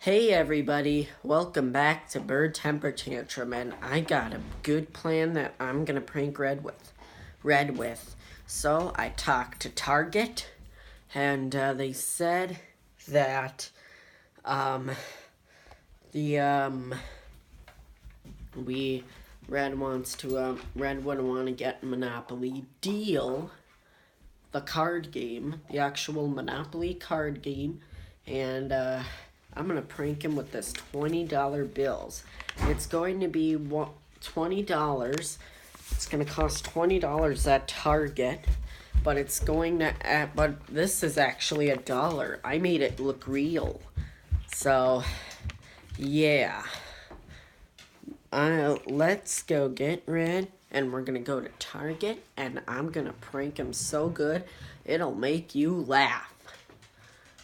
Hey everybody, welcome back to Bird Temper Tantrum, and I got a good plan that I'm gonna prank Red with. So I talked to Target, and they said that um, the we Red would want to get Monopoly Deal, the card game, the actual Monopoly card game, and I'm gonna prank him with this $20 bills. It's going to be $20. It's gonna cost $20 at Target, but but this is actually $1. I made it look real, so yeah. Let's go get Red, and we're gonna go to Target, and I'm gonna prank him so good, it'll make you laugh.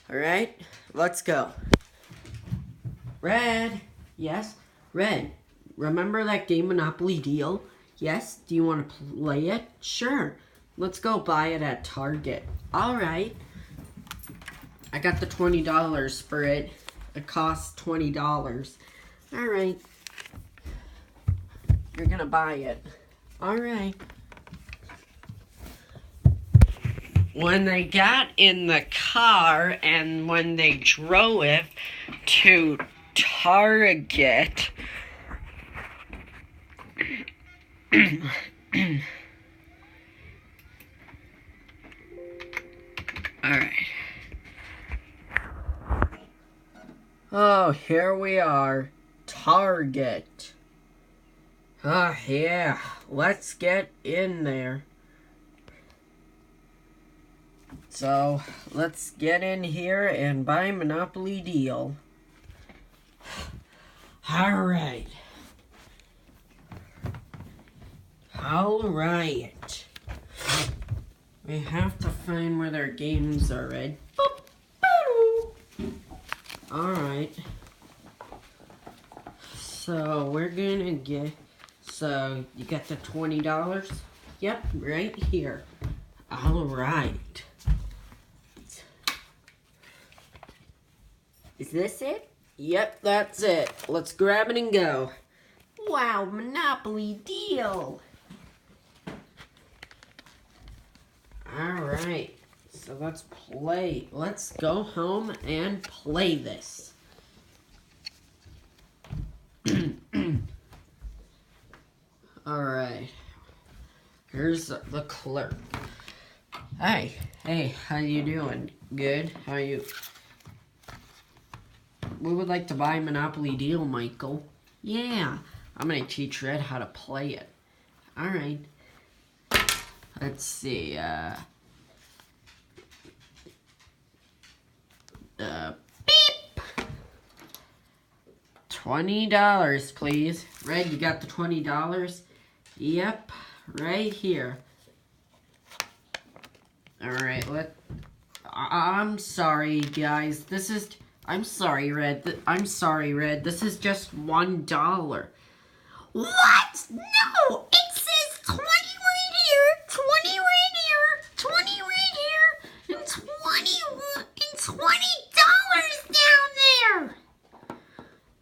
Alright, let's go. Red, yes? Red, remember that game Monopoly Deal? Yes? Do you want to play it? Sure. Let's go buy it at Target. Alright. I got the $20 for it. It costs $20. Alright. You're gonna buy it. Alright. When they got in the car and when they drove to Target, alright. Oh, here we are. Target. Yeah, let's get in there. So, let's get in here and buy Monopoly Deal. Alright. Alright. We have to find where their games are at. Alright. So, we're gonna get... So, you got the $20? Yep, right here. Alright. Is this it? Yep, that's it. Let's grab it and go. Wow, Monopoly Deal. Alright, so let's play. Let's go home and play this. Alright. Here's the clerk. Hey, how you doing? Good? How are you? We would like to buy Monopoly Deal, Michael. Yeah, I'm gonna teach Red how to play it. Alright. Let's see, beep! $20, please. Red, you got the $20? Yep, right here. Alright, I'm sorry, guys. I'm sorry, Red. I'm sorry, Red. This is just $1. What? No! It says 20 right here, 20 right here, 20 right here, and $20 down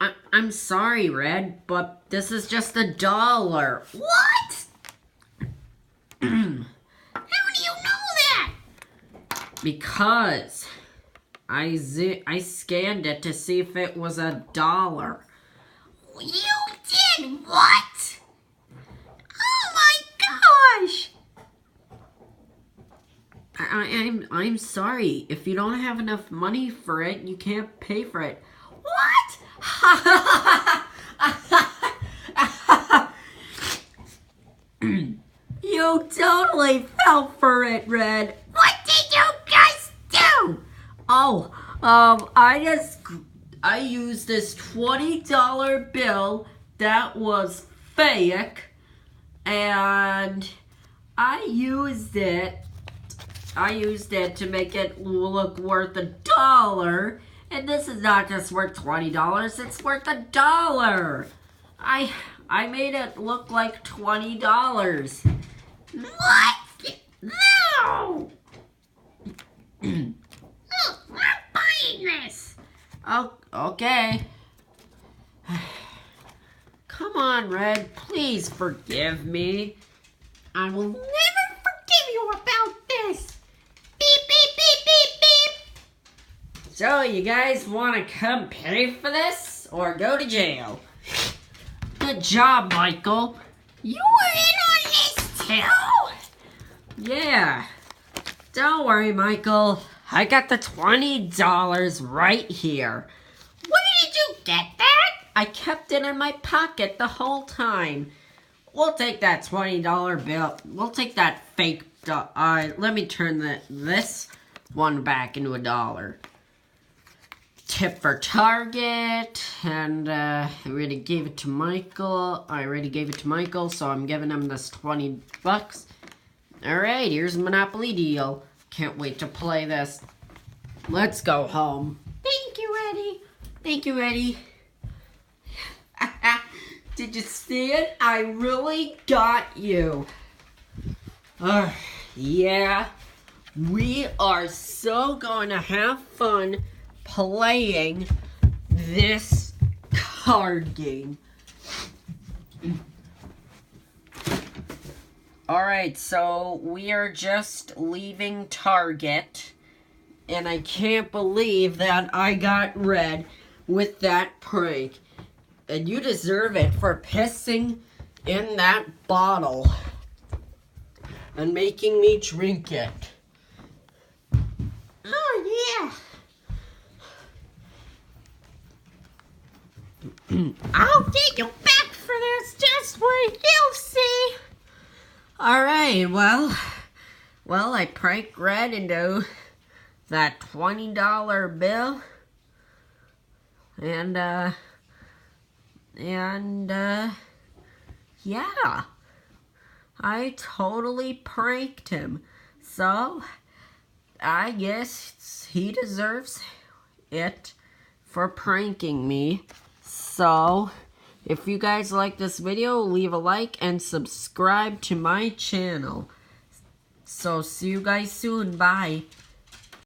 there! I'm sorry, Red, but this is just $1. What? How do you know that? Because I scanned it to see if it was $1. You did what? Oh my gosh! I'm sorry. If you don't have enough money for it, you can't pay for it. What? You totally fell for it, Red. What did you guys do? Oh, I used this $20 bill that was fake, and I used it to make it look worth $1, and this is not just worth $20, it's worth $1. I made it look like $20. What? No! I'm buying this. Oh, okay. Come on, Red. Please forgive me. I will never forgive you about this. Beep, beep, beep, beep, beep. So, you guys want to come pay for this or go to jail? Good job, Michael. You were in on this too? Yeah. Don't worry, Michael. I got the $20 right here. Where did you get that? I kept it in my pocket the whole time. We'll take that $20 bill. We'll take that fake let me turn this one back into $1. Tip for Target, and I already gave it to Michael. So I'm giving him this 20 bucks. Alright, here's a Monopoly deal. Can't wait to play this. Let's go home. Thank you, Eddie. Thank you, Eddie. Did you see it? I really got you. Yeah. We are so going to have fun playing this card game. Alright, so we are just leaving Target, and I can't believe that I got Red with that prank. And you deserve it for pissing in that bottle and making me drink it. Oh, yeah. I'll take you back for this. Just wait, you'll see. Alright, well, I pranked Red into that $20 bill. And, yeah. I totally pranked him. So, I guess he deserves it for pranking me. So, if you guys like this video, leave a like and subscribe to my channel. So, see you guys soon. Bye.